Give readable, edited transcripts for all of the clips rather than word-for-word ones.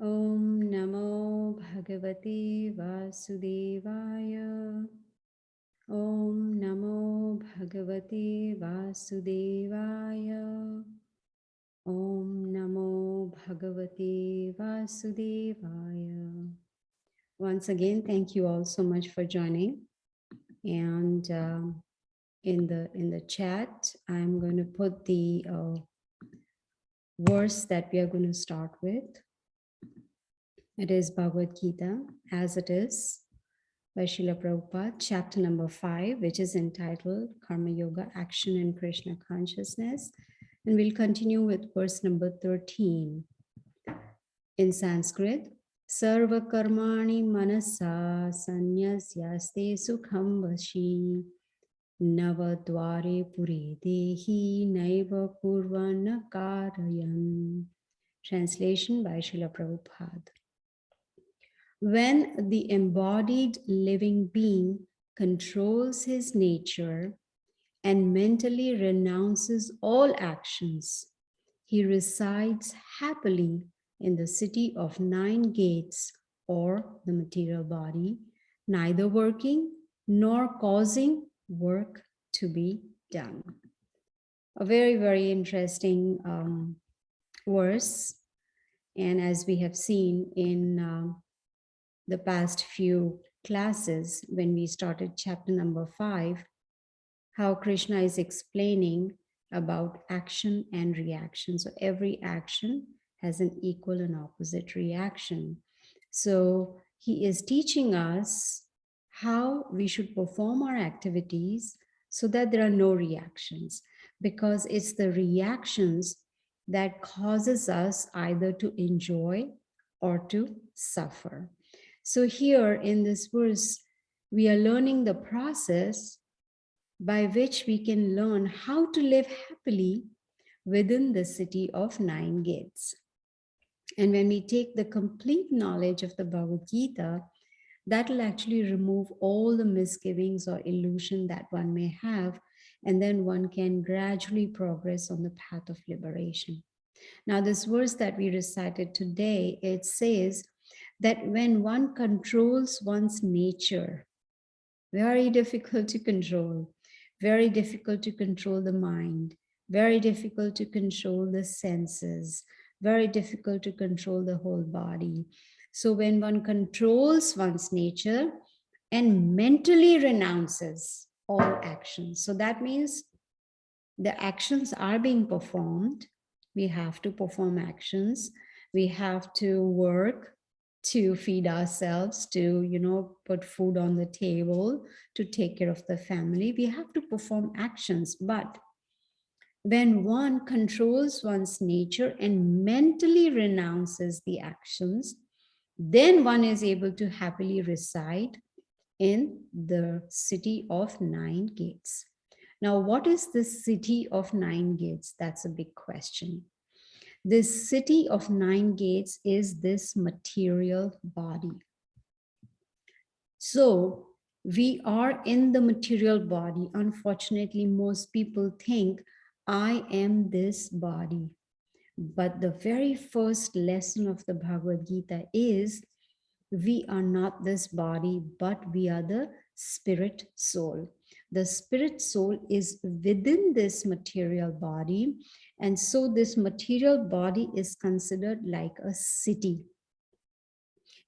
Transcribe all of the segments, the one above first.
Om Namo Bhagavate Vasudevaya. Om Namo Bhagavate Vasudevaya. Om Namo Bhagavate Vasudevaya. Once again, thank you all so much for joining. And in the chat, I'm going to put the verse that we are going to start with. It is Bhagavad Gita, as it is, by Srila Prabhupada, chapter number 5, which is entitled Karma Yoga, Action in Krishna Consciousness. And we'll continue with verse number 13. In Sanskrit, Sarva Karmani Manasa Sanyasyaste Sukham Vashi Navadware Pure Dehi Naiva Purvana Karayan. Translation by Srila Prabhupada. When the embodied living being controls his nature and mentally renounces all actions, he resides happily in the city of 9 gates or the material body, neither working nor causing work to be done. A very, very interesting verse. And as we have seen in the past few classes, when we started chapter number 5, how Krishna is explaining about action and reaction. So every action has an equal and opposite reaction. So he is teaching us how we should perform our activities so that there are no reactions, because it's the reactions that causes us either to enjoy or to suffer. So here in this verse, we are learning the process by which we can learn how to live happily within the city of 9 gates. And when we take the complete knowledge of the Bhagavad Gita, that will actually remove all the misgivings or illusion that one may have, and then one can gradually progress on the path of liberation. Now, this verse that we recited today, it says that when one controls one's nature, very difficult to control, very difficult to control the mind, very difficult to control the senses, very difficult to control the whole body. So when one controls one's nature and mentally renounces all actions, so that means the actions are being performed. We have to perform actions. We have to work to feed ourselves, to, put food on the table, to take care of the family. We have to perform actions. But when one controls one's nature and mentally renounces the actions, then one is able to happily reside in the city of 9 gates. Now, what is this city of 9 gates? That's a big question. This city of 9 gates is this material body. So we are in the material body. Unfortunately, most people think I am this body. But the very first lesson of the Bhagavad Gita is we are not this body, but we are the spirit soul. The spirit soul is within this material body. And so this material body is considered like a city.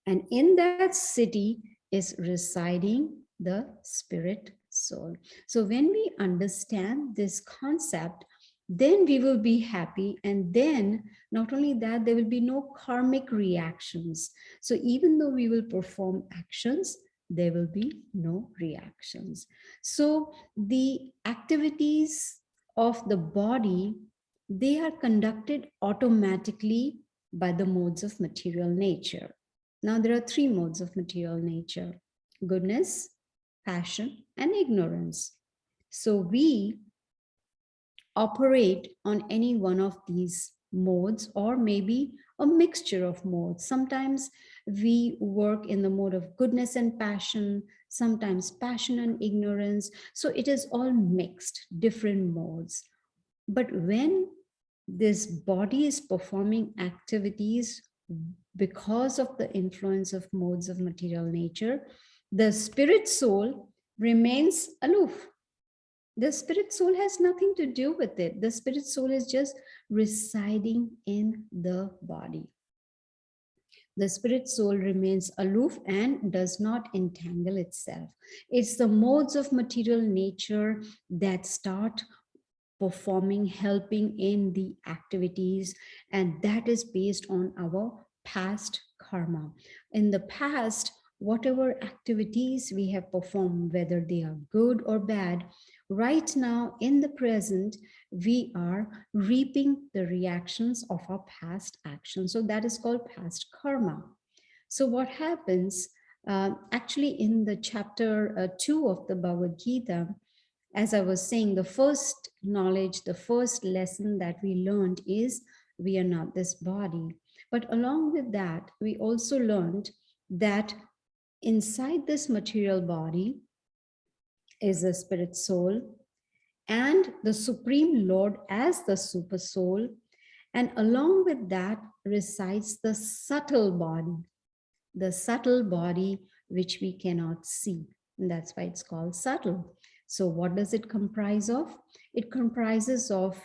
And in that city is residing the spirit soul. So when we understand this concept, then we will be happy. And then not only that, there will be no karmic reactions. So even though we will perform actions, there will be no reactions. So the activities of the body, they are conducted automatically by the modes of material nature. Now, there are 3 modes of material nature: goodness, passion, and ignorance. So we operate on any one of these modes, or maybe a mixture of modes. Sometimes we work in the mode of goodness and passion, sometimes passion and ignorance. So it is all mixed, different modes. But when this body is performing activities because of the influence of modes of material nature, the spirit soul remains aloof. The spirit soul has nothing to do with it. The spirit soul is just residing in the body. The spirit soul remains aloof and does not entangle itself. It's the modes of material nature that start performing, helping in the activities, and that is based on our past karma. In the past, whatever activities we have performed, whether they are good or bad, right now in the present, we are reaping the reactions of our past actions. So that is called past karma. So what happens, actually in the chapter 2 of the Bhagavad Gita, as I was saying, the first knowledge, the first lesson that we learned is we are not this body. But along with that, we also learned that inside this material body is a spirit soul and the Supreme Lord as the super soul. And along with that resides the subtle body which we cannot see. And that's why it's called subtle. So what does it comprise of? It comprises of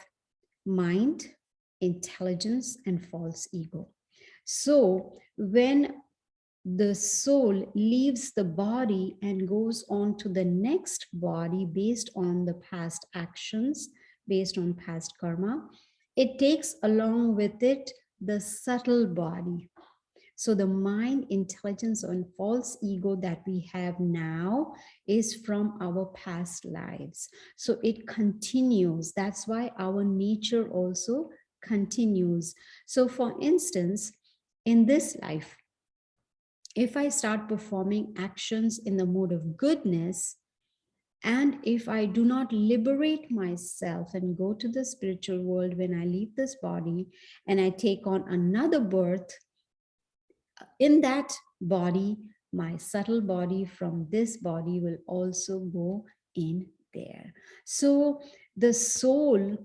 mind, intelligence, and false ego. So when the soul leaves the body and goes on to the next body based on the past actions, based on past karma, it takes along with it the subtle body. So the mind, intelligence, and false ego that we have now is from our past lives. So it continues. That's why our nature also continues. So for instance, in this life, if I start performing actions in the mode of goodness, and if I do not liberate myself and go to the spiritual world when I leave this body and I take on another birth, in that body, my subtle body from this body will also go in there. So the soul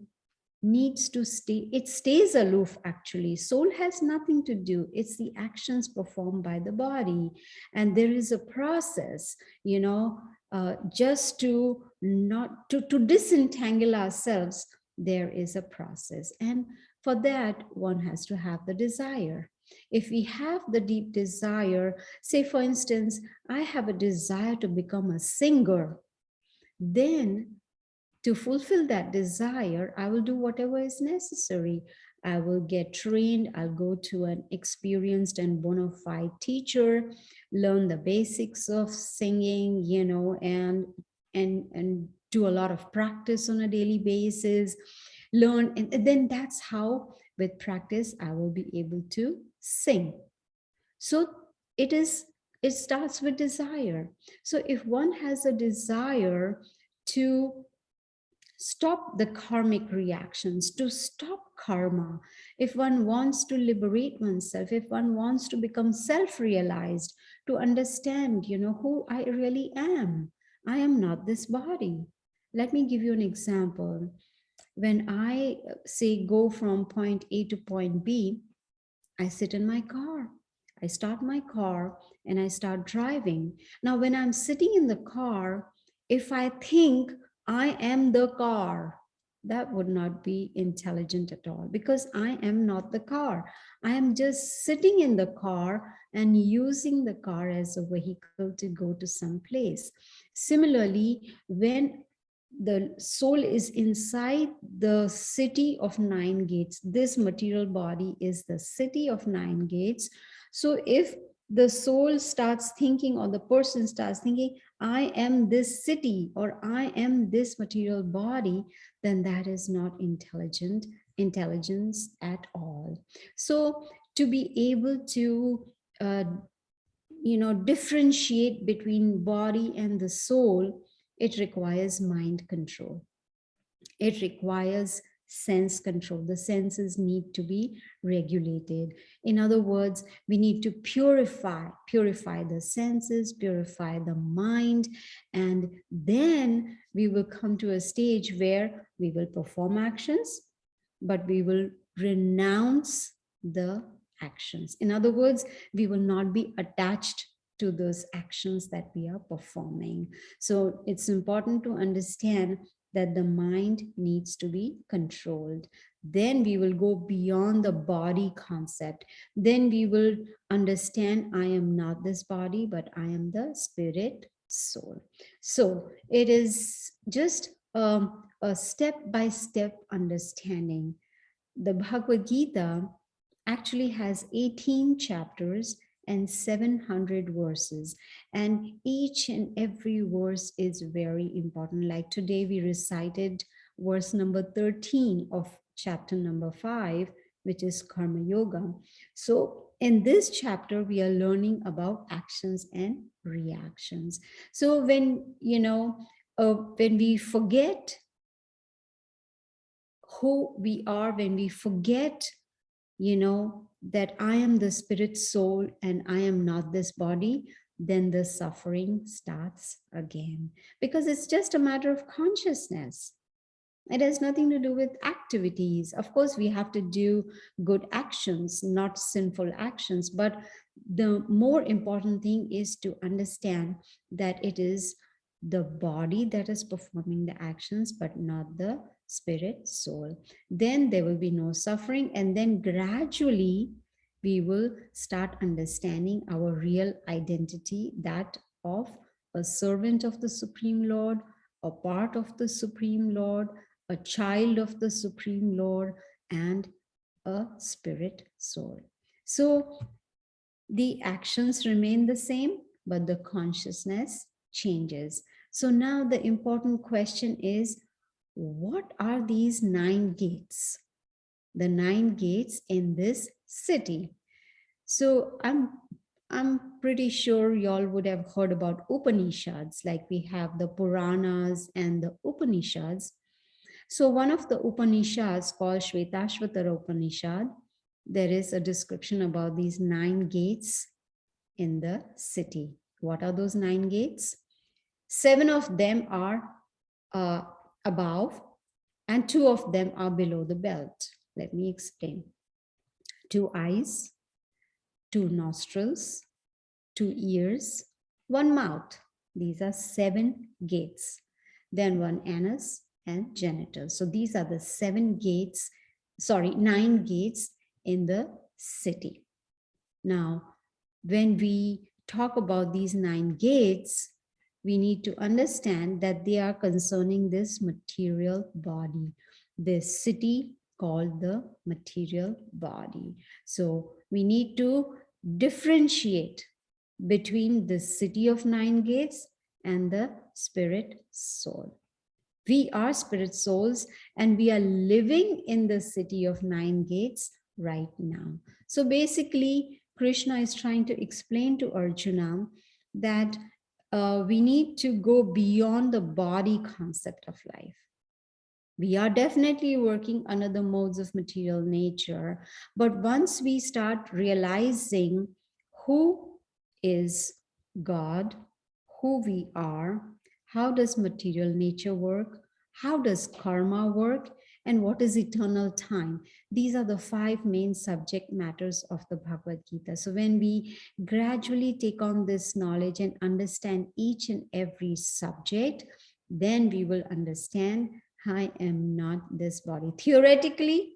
needs to stay, it stays aloof actually. Soul has nothing to do, it's the actions performed by the body. And there is a process, just to not to disentangle ourselves, there is a process. And for that, one has to have the desire. If we have the deep desire, say for instance, I have a desire to become a singer, then to fulfill that desire, I will do whatever is necessary. I will get trained, I'll go to an experienced and bona fide teacher, learn the basics of singing, and do a lot of practice on a daily basis, learn, and then that's how with practice I will be able to sing. So it starts with desire. So if one has a desire to stop the karmic reactions, to stop karma, if one wants to liberate oneself, if one wants to become self-realized, to understand, who I really am. I am not this body. Let me give you an example. When I say go from point A to point B, I sit in my car. I start my car and I start driving. Now, when I'm sitting in the car, if I think I am the car, that would not be intelligent at all, because I am not the car. I am just sitting in the car and using the car as a vehicle to go to some place. Similarly, when the soul is inside the city of nine gates, this material body is the city of nine gates. So if the soul starts thinking, or the person starts thinking, I am this city, or I am this material body, then that is not intelligence at all. So to be able to differentiate between body and the soul, it requires mind control. It requires sense control. The senses need to be regulated. In other words, we need to purify the senses, purify the mind, and then we will come to a stage where we will perform actions, but we will renounce the actions. In other words, we will not be attached to those actions that we are performing. So it's important to understand that the mind needs to be controlled. Then we will go beyond the body concept. Then we will understand I am not this body, but I am the spirit soul. So it is just a step-by-step understanding. The Bhagavad Gita actually has 18 chapters and 700 verses, and each and every verse is very important. Like today we recited verse number 13 of chapter number 5, which is karma yoga. So in this chapter we are learning about actions and reactions. So when we forget who we are, when we forget that I am the spirit soul and I am not this body, then the suffering starts again, because it's just a matter of consciousness. It has nothing to do with activities. Of course, we have to do good actions, not sinful actions. But the more important thing is to understand that it is the body that is performing the actions, but not the spirit soul. Then there will be no suffering. And then gradually, we will start understanding our real identity, that of a servant of the Supreme Lord, a part of the Supreme Lord, a child of the Supreme Lord, and a spirit soul. So the actions remain the same, but the consciousness changes. So now the important question is, what are these 9 gates? The 9 gates in this city. So I'm pretty sure y'all would have heard about Upanishads, like we have the Puranas and the Upanishads. So one of the Upanishads called Shvetashvatara Upanishad, there is a description about these 9 gates in the city. What are those 9 gates? 7 of them are above and 2 of them are below the belt. Let me explain. 2 eyes, 2 nostrils, 2 ears, 1 mouth. These are 7 gates. Then 1 anus and genitals. So these are the 9 gates in the city. Now, when we talk about these 9 gates, we need to understand that they are concerning this material body, this city called the material body. So we need to differentiate between the city of 9 gates and the spirit soul. We are spirit souls and we are living in the city of 9 gates right now. So basically, Krishna is trying to explain to Arjuna that we need to go beyond the body concept of life. We are definitely working under the modes of material nature, but once we start realizing who is God, who we are, how does material nature work, how does karma work, and what is eternal time? These are the 5 main subject matters of the Bhagavad Gita. So when we gradually take on this knowledge and understand each and every subject, then we will understand I am not this body. Theoretically,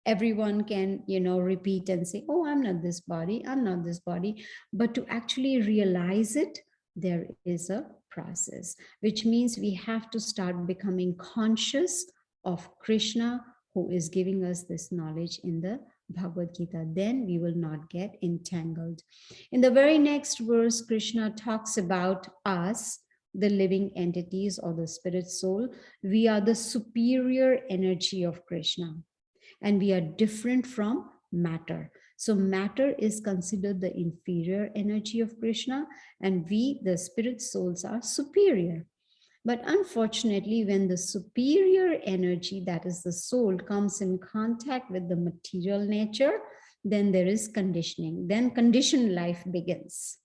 everyone can, repeat and say, oh, I'm not this body, I'm not this body. But to actually realize it, there is a process, which means we have to start becoming conscious of Krishna, who is giving us this knowledge in the Bhagavad Gita. Then we will not get entangled. In the very next verse, Krishna talks about us, the living entities or the spirit soul. We are the superior energy of Krishna, and we are different from matter. So matter is considered the inferior energy of Krishna, and we, the spirit souls, are superior. But unfortunately, when the superior energy, that is the soul, comes in contact with the material nature, then there is conditioning. Then conditioned life begins.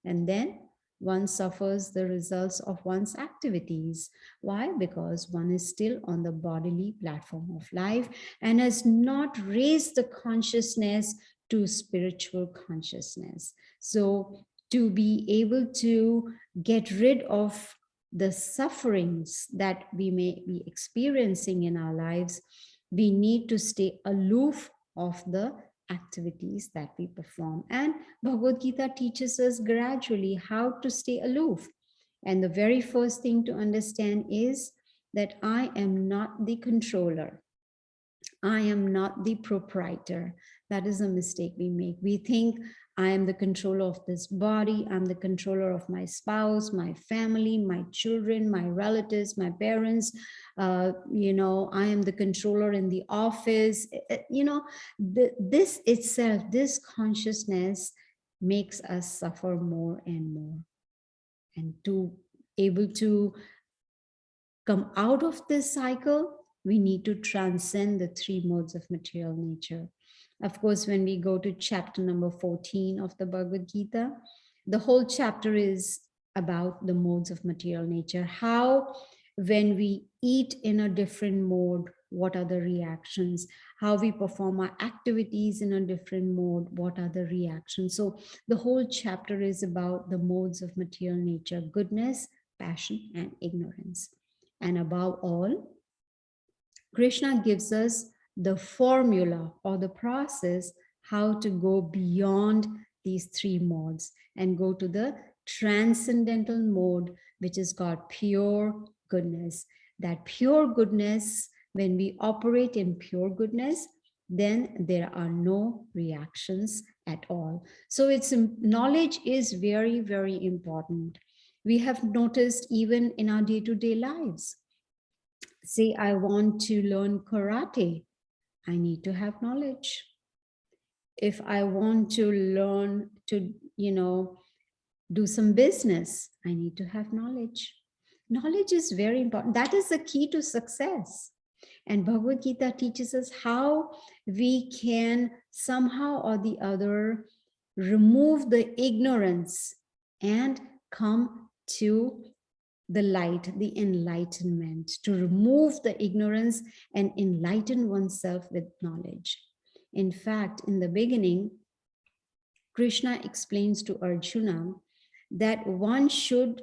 And then one suffers the results of one's activities. Why? Because one is still on the bodily platform of life and has not raised the consciousness to spiritual consciousness. So to be able to get rid of the sufferings that we may be experiencing in our lives, we need to stay aloof of the activities that we perform. And Bhagavad Gita teaches us gradually how to stay aloof. And the very first thing to understand is that I am not the controller. I am not the proprietor. That is a mistake we make. We think I am the controller of this body. I'm the controller of my spouse, my family, my children, my relatives, my parents. I am the controller in the office. This itself, this consciousness makes us suffer more and more. And to able to come out of this cycle, we need to transcend the three modes of material nature. Of course, when we go to chapter number 14 of the Bhagavad Gita, the whole chapter is about the modes of material nature. How, when we eat in a different mode, what are the reactions? How we perform our activities in a different mode, what are the reactions? So the whole chapter is about the modes of material nature: goodness, passion, and ignorance. And above all, Krishna gives us the formula or the process how to go beyond these three modes and go to the transcendental mode, which is called pure goodness. That pure goodness, when we operate in pure goodness, then there are no reactions at all. So knowledge is very, very important. We have noticed even in our day-to-day lives. Say, I want to learn karate, I need to have knowledge. If I want to learn to, do some business, I need to have knowledge. Knowledge is very important. That is the key to success. And Bhagavad Gita teaches us how we can somehow or the other remove the ignorance and come to the light, the enlightenment, to remove the ignorance and enlighten oneself with knowledge. In fact, in the beginning, Krishna explains to Arjuna that one should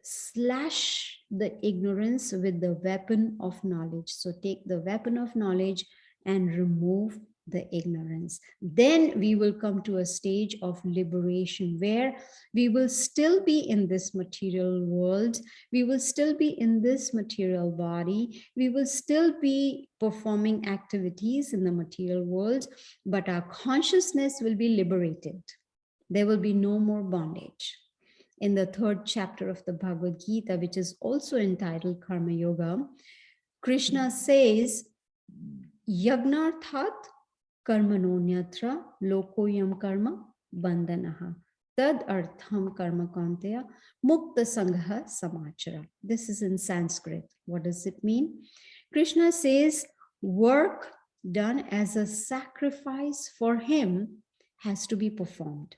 slash the ignorance with the weapon of knowledge. So take the weapon of knowledge and remove the ignorance. Then we will come to a stage of liberation where we will still be in this material world. We will still be in this material body. We will still be performing activities in the material world, but our consciousness will be liberated. There will be no more bondage. In the 3rd chapter of the Bhagavad Gita, which is also entitled Karma Yoga, Krishna says, Yagnarthat karmanonyatra lokoyam karma bandhanaha tad artham karma kanteya mukta sangha samachara. This is in Sanskrit. What does it mean? Krishna says work done as a sacrifice for him has to be performed.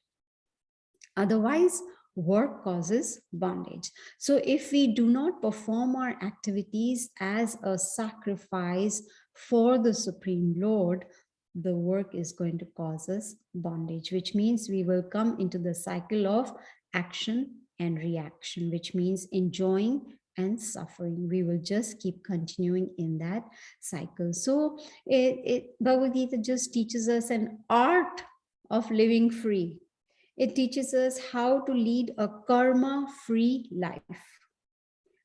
Otherwise, work causes bondage. So if we do not perform our activities as a sacrifice for the Supreme Lord, the work is going to cause us bondage, which means we will come into the cycle of action and reaction, which means enjoying and suffering. We will just keep continuing in that cycle. So Bhagavad Gita just teaches us an art of living free. It teaches us how to lead a karma-free life,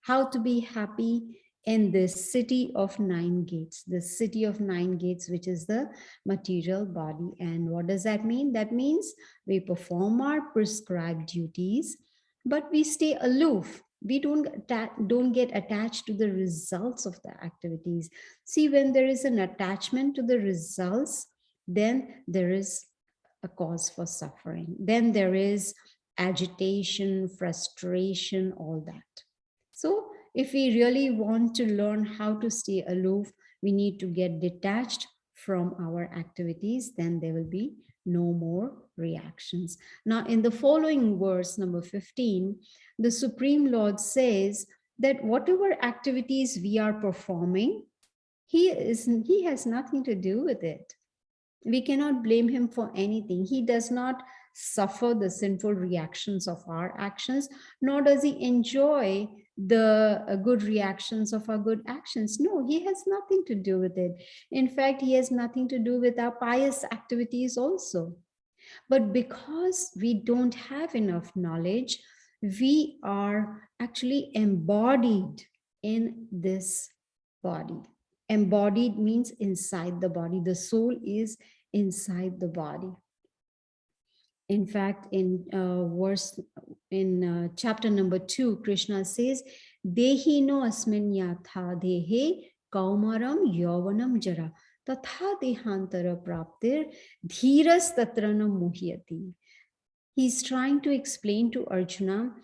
how to be happy in this city of 9 gates, the city of 9 gates, which is the material body. And what does that mean? That means we perform our prescribed duties, but we stay aloof. We don't get attached to the results of the activities. See, when there is an attachment to the results, then there is a cause for suffering. Then there is agitation, frustration, all that. So if we really want to learn how to stay aloof, we need to get detached from our activities. Then there will be no more reactions. Now, in the following verse, number 15, the Supreme Lord says that whatever activities we are performing, he has nothing to do with it. We cannot blame him for anything. He does not suffer the sinful reactions of our actions, nor does he enjoy the good reactions of our good actions. No, he has nothing to do with it. In fact, he has nothing to do with our pious activities also. But because we don't have enough knowledge, we are actually embodied in this body. Embodied means inside the body. The soul is inside the body. In fact, in chapter number 2, Krishna says, Dehi no asmin yatha dehe kaumaram yovanam jara tatha dehantara praptir dhiras tatrana muhyati. He's trying to explain to Arjuna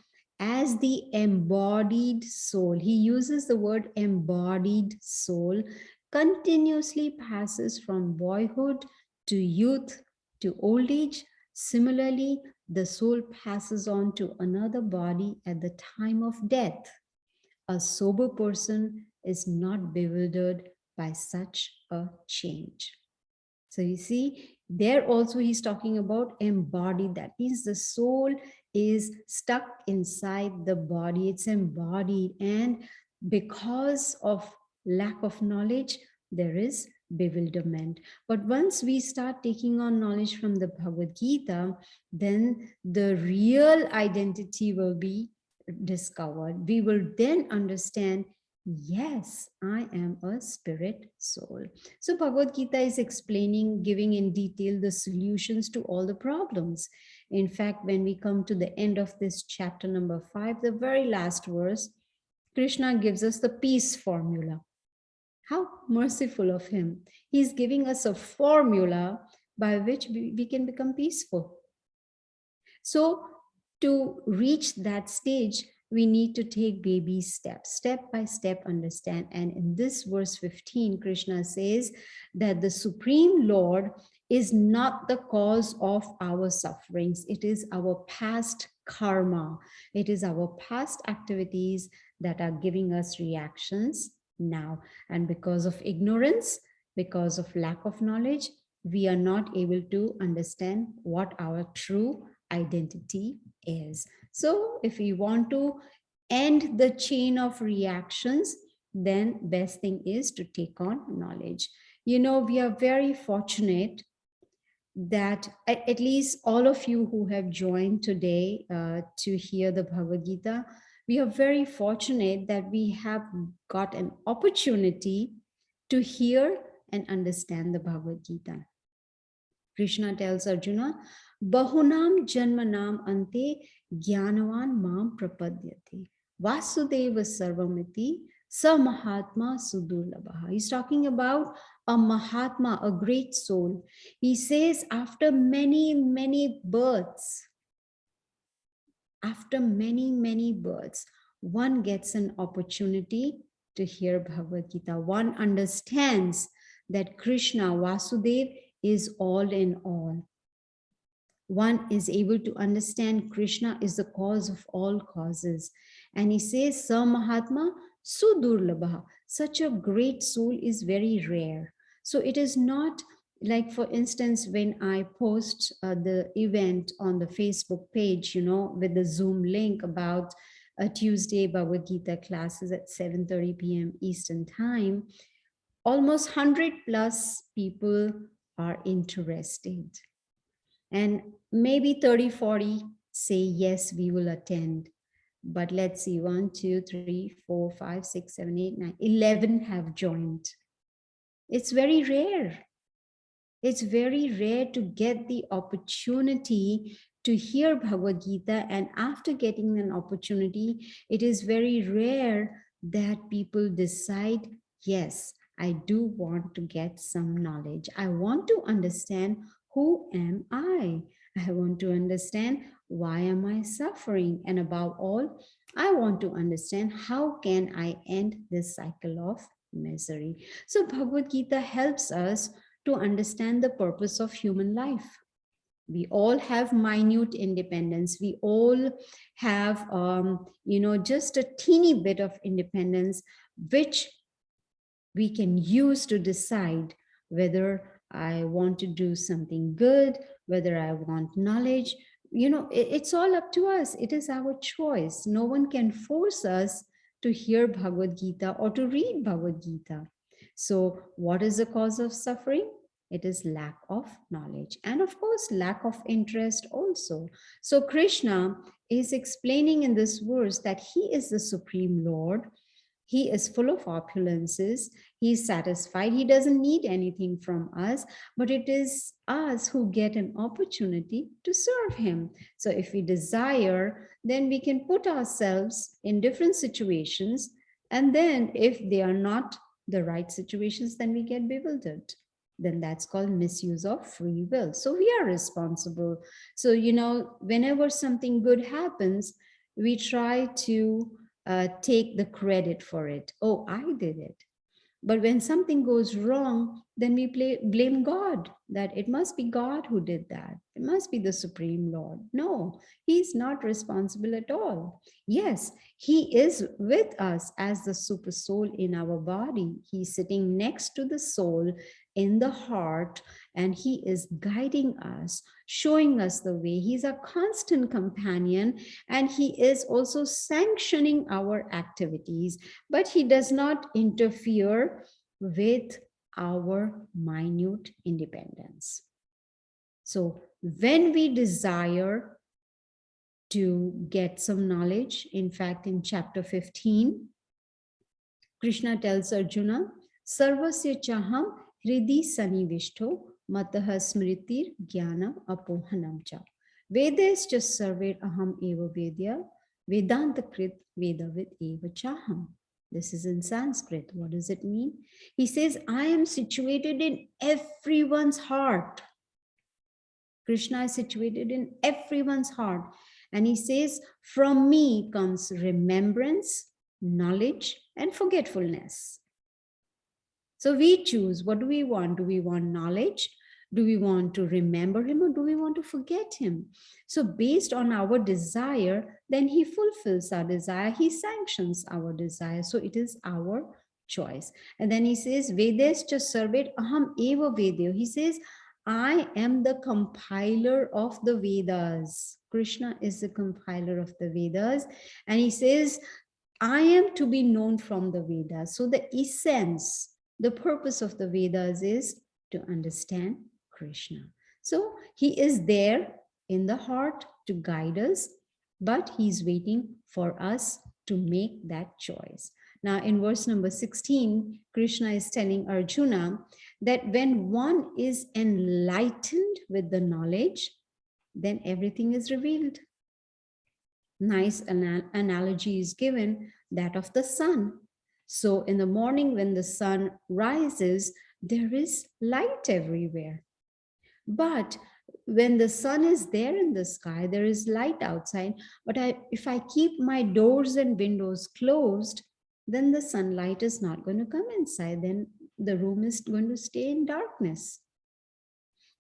as the embodied soul. He uses the word embodied soul, continuously passes from boyhood to youth to old age. Similarly, the soul passes on to another body at the time of death. A sober person is not bewildered by such a change. So you see, there also he's talking about embodied. That means the soul is stuck inside the body, it's embodied. And because of lack of knowledge, there is bewilderment. But once we start taking on knowledge from the Bhagavad Gita, then the real identity will be discovered. We will then understand, yes, I am a spirit soul. So Bhagavad Gita is explaining, giving in detail the solutions to all the problems. In fact, when we come to the end of this chapter number 5, the very last verse, Krishna gives us the peace formula. How merciful of him. He's giving us a formula by which we can become peaceful. So to reach that stage, we need to take baby steps, step by step understand. And in this verse 15, Krishna says that the Supreme Lord is not the cause of our sufferings. It is our past karma. It is our past activities that are giving us reactions now. And because of ignorance, because of lack of knowledge, we are not able to understand what our true identity is. So if we want to end the chain of reactions, then best thing is to take on knowledge. You know, we are very fortunate that at least all of you who have joined today to hear the Bhagavad Gita, we are very fortunate that we have got an opportunity to hear and understand the Bhagavad Gita. Krishna tells Arjuna, Bahunam Janmanam Ante Gyanavan Mam Prapadyate. Vasudeva Sarvamiti Sa Mahatma Sudurlabha. He's talking about a Mahatma, a great soul. He says, after many, many births, one gets an opportunity to hear Bhagavad Gita. One understands that Krishna, Vasudev, is all in all. One is able to understand Krishna is the cause of all causes. And he says, Sa Mahatma Sudurlabha. Such a great soul is very rare. So it is not like, for instance, when I post the event on the Facebook page, you know, with the Zoom link about a Tuesday Bhagavad Gita classes at 7:30 p.m. Eastern Time, almost 100 plus people are interested. And maybe 30, 40 say, yes, we will attend. But let's see, 1, 2, 3, 4, 5, 6, 7, 8, 9, 11 have joined. It's very rare. It's very rare to get the opportunity to hear Bhagavad Gita. And after getting an opportunity, it is very rare that people decide, yes, I do want to get some knowledge. I want to understand, who am I? I want to understand, why am I suffering? And above all, I want to understand, how can I end this cycle of misery? So Bhagavad Gita helps us to understand the purpose of human life. We all have minute independence. We all have, just a teeny bit of independence, which we can use to decide whether I want to do something good, whether I want knowledge. It's all up to us. It is our choice. No one can force us to hear Bhagavad Gita or to read Bhagavad Gita. So, what is the cause of suffering? It is lack of knowledge, and of course, lack of interest also. So, Krishna is explaining in this verse that he is the Supreme Lord. He is full of opulences. He is satisfied. He doesn't need anything from us, but it is us who get an opportunity to serve him. So if we desire, then we can put ourselves in different situations. And then if they are not the right situations, then we get bewildered. Then that's called misuse of free will. So we are responsible. So, whenever something good happens, we try to take the credit for it. Oh, I did it. But when something goes wrong, then we blame God, that it must be God who did that. It must be the Supreme Lord. No, he's not responsible at all. Yes, he is with us as the super soul in our body. He's sitting next to the soul in the heart, and he is guiding us, showing us the way. He's a constant companion, and he is also sanctioning our activities, but he does not interfere with our minute independence. So when we desire to get some knowledge, in fact, in chapter 15, Krishna tells Arjuna, Sarvasya chaham hridi sanivishto mataha smritir jnana apohanam cha. Vedescha sarver aham eva vedya vedanta krit vedavid eva chaham. This is in Sanskrit. What does it mean? He says, I am situated in everyone's heart. Krishna is situated in everyone's heart. And he says, from me comes remembrance, knowledge, and forgetfulness. So we choose, what do we want? Do we want knowledge? Do we want to remember him, or do we want to forget him? So based on our desire, then he fulfills our desire. He sanctions our desire. So it is our choice. And then he says, Vedescha sarvet aham eva vedyo. He says, I am the compiler of the Vedas. Krishna is the compiler of the Vedas. And he says, I am to be known from the Vedas. So the essence, the purpose of the Vedas is to understand Krishna. So he is there in the heart to guide us, but he's waiting for us to make that choice. Now, in verse number 16, Krishna is telling Arjuna that when one is enlightened with the knowledge, then everything is revealed. Nice analogy is given, that of the sun. So in the morning when the sun rises, there is light everywhere. But when the sun is there in the sky, there is light outside. But if I keep my doors and windows closed, then the sunlight is not going to come inside. Then the room is going to stay in darkness.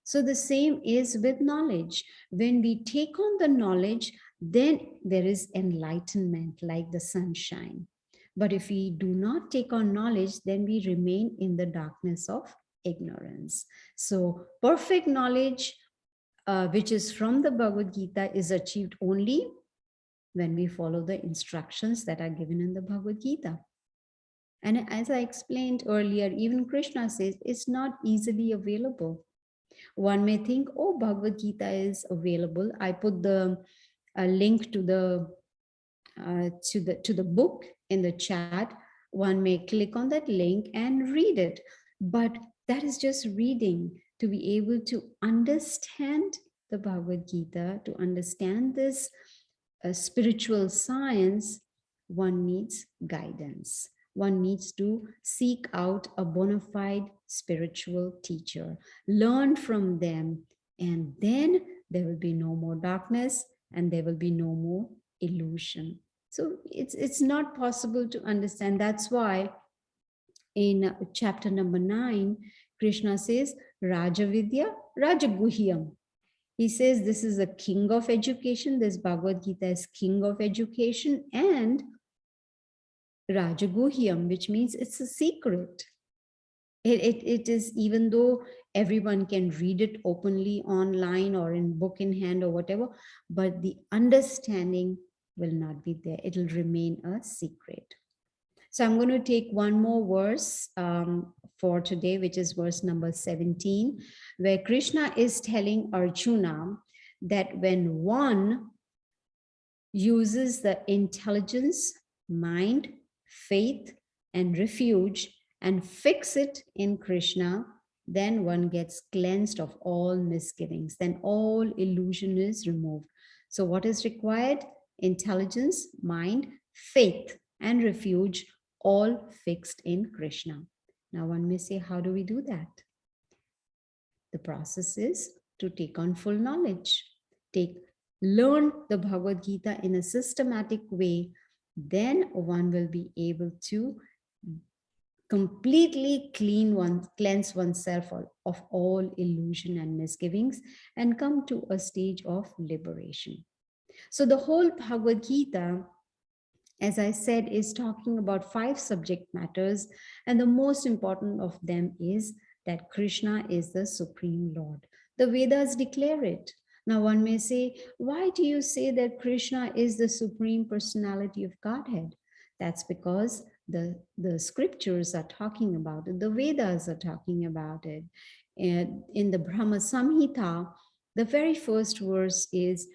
So the same is with knowledge. When we take on the knowledge, then there is enlightenment like the sunshine. But if we do not take on knowledge, then we remain in the darkness of ignorance. So perfect knowledge, which is from the Bhagavad Gita, is achieved only when we follow the instructions that are given in the Bhagavad Gita. And as I explained earlier, even Krishna says it's not easily available. One may think, oh, Bhagavad Gita is available. I put the link to the book in the chat. One may click on that link and read it. But that is just reading. To be able to understand the Bhagavad Gita, to understand this spiritual science, one needs guidance. One needs to seek out a bona fide spiritual teacher, learn from them, and then there will be no more darkness and there will be no more illusion. So it's not possible to understand. That's why in chapter number 9, Krishna says, Rajavidya, Rajaguhyam. He says this is a king of education. This Bhagavad Gita is king of education, and Rajaguhyam, which means it's a secret. It is, even though everyone can read it openly online or in book in hand or whatever, but the understanding will not be there. It will remain a secret. So I'm going to take one more verse for today, which is verse number 17, where Krishna is telling Arjuna that when one uses the intelligence, mind, faith, and refuge and fix it in Krishna, then one gets cleansed of all misgivings. Then all illusion is removed. So, what is required? Intelligence, mind, faith, and refuge, all fixed in Krishna. Now, one may say, how do we do that? The process is to take on full knowledge, learn the Bhagavad Gita in a systematic way. Then one will be able to completely cleanse oneself of all illusion and misgivings and come to a stage of liberation. So the whole Bhagavad Gita, as I said, is talking about 5 subject matters, and the most important of them is that Krishna is the Supreme Lord. The Vedas declare it. Now, one may say, why do you say that Krishna is the Supreme Personality of Godhead? That's because the scriptures are talking about it, the Vedas are talking about it. And in the Brahma Samhita, the very first verse is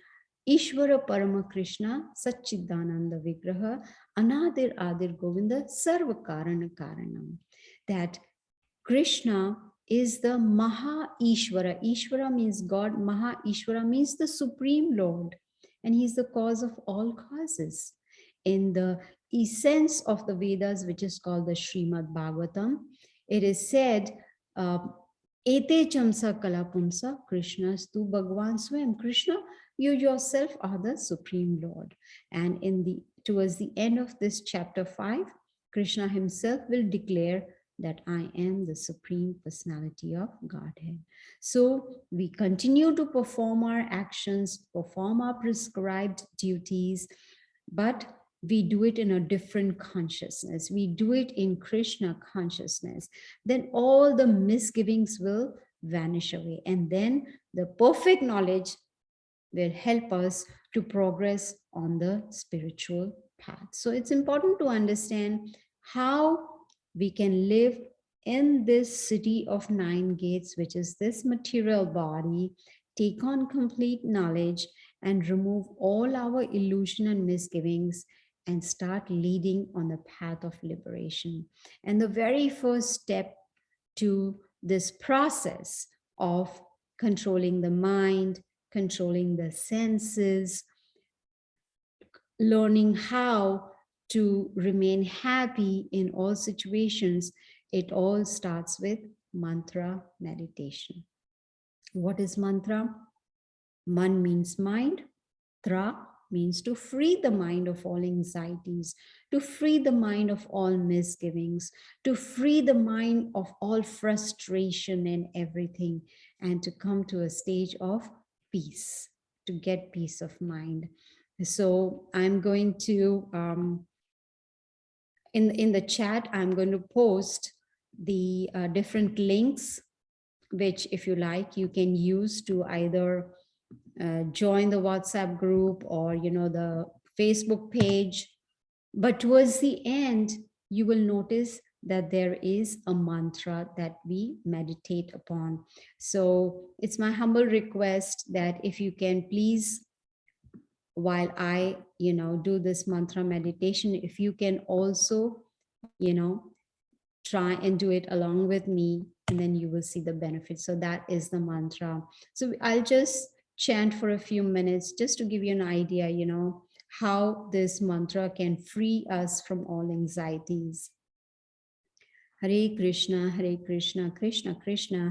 Ishvara Parama Krishna Satchidananda Vigraha Anadir Adir Govinda Sarva Karana Karanam. That Krishna is the Maha Ishvara. Ishvara means God, Maha Ishvara means the Supreme Lord, and He is the cause of all causes. In the essence of the Vedas, which is called the Srimad Bhagavatam, it is said, Ete chamsa kalapumsa Krishnastu Bhagwan Swam. Krishna, you yourself are the Supreme Lord. And towards the end of this chapter 5, Krishna himself will declare that I am the Supreme Personality of Godhead. So we continue to perform our actions, perform our prescribed duties, but we do it in a different consciousness. We do it in Krishna consciousness. Then all the misgivings will vanish away. And then the perfect knowledge will help us to progress on the spiritual path. So it's important to understand how we can live in this city of 9 gates, which is this material body, take on complete knowledge and remove all our illusion and misgivings and start leading on the path of liberation. And the very first step to this process of controlling the mind, controlling the senses, learning how to remain happy in all situations, it all starts with mantra meditation. What is mantra? Man means mind. Tra means to free the mind of all anxieties, to free the mind of all misgivings, to free the mind of all frustration and everything, and to come to a stage of peace, to get peace of mind. So I'm going to, in the chat, I'm going to post the different links, which if you like, you can use to either join the WhatsApp group or, the Facebook page. But towards the end, you will notice that there is a mantra that we meditate upon. So it's my humble request that if you can please, while I, do this mantra meditation, if you can also, try and do it along with me, and then you will see the benefits. So that is the mantra. So I'll just chant for a few minutes just to give you an idea, how this mantra can free us from all anxieties. Hare Krishna, Krishna Krishna,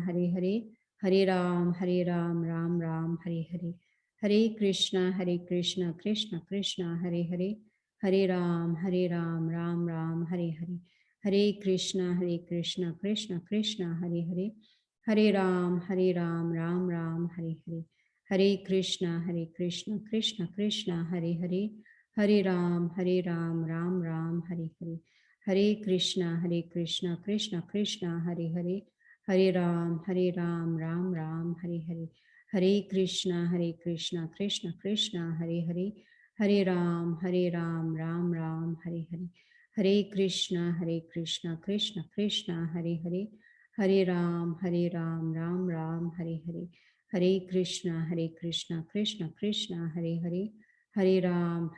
Hare Hare, Hare Ram, Ram Ram, Hare Hare. Hare Krishna, Krishna Krishna, Hare Hare, Hare Ram, Ram Ram, Hare Hare. Hare Krishna, Krishna Krishna, Hare Hare, Hare Ram, Ram Ram, Hare Hare. Hare Krishna, Krishna Krishna, Hare Hare, Hare Ram, Ram Ram, Hare Hare. Hare Krishna, Krishna Krishna, Hare Hare, Hare Ram, Ram Ram, Hare Hare. Hare Krishna, Krishna Krishna, Hare Hare, Hare Ram, Ram Ram, Hare Hare. Hare Krishna, Krishna Krishna, Hare Hare, Hare Ram, Ram Ram, Hare Hare. Hare Krishna, Krishna Krishna, Hare Hare, Hare Ram,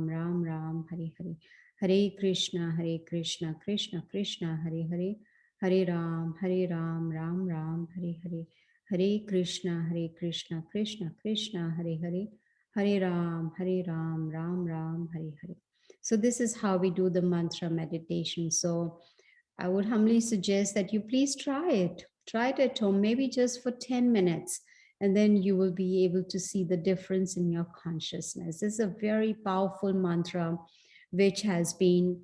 Ram Ram, Hare Hare. Hare Krishna, Krishna Krishna, Hare Hare, Hare Ram, Ram Ram, Hare Hare. Hare Krishna, Krishna Krishna, Hare Hare, Hare Ram, Ram Ram, Hare Hare. So this is how we do the mantra meditation. So I would humbly suggest that you please try it. Try it at home, maybe just for 10 minutes, and then you will be able to see the difference in your consciousness. This is a very powerful mantra which has been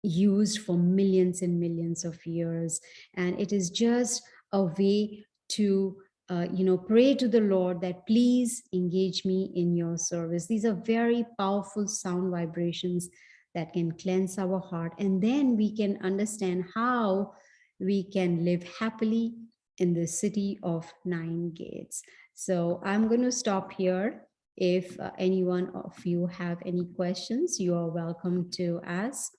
used for millions and millions of years. And it is just a way to pray to the Lord that please engage me in your service. These are very powerful sound vibrations that can cleanse our heart, and then we can understand how we can live happily in the city of nine gates. So I'm going to stop here. If anyone of you have any questions, you are welcome to ask.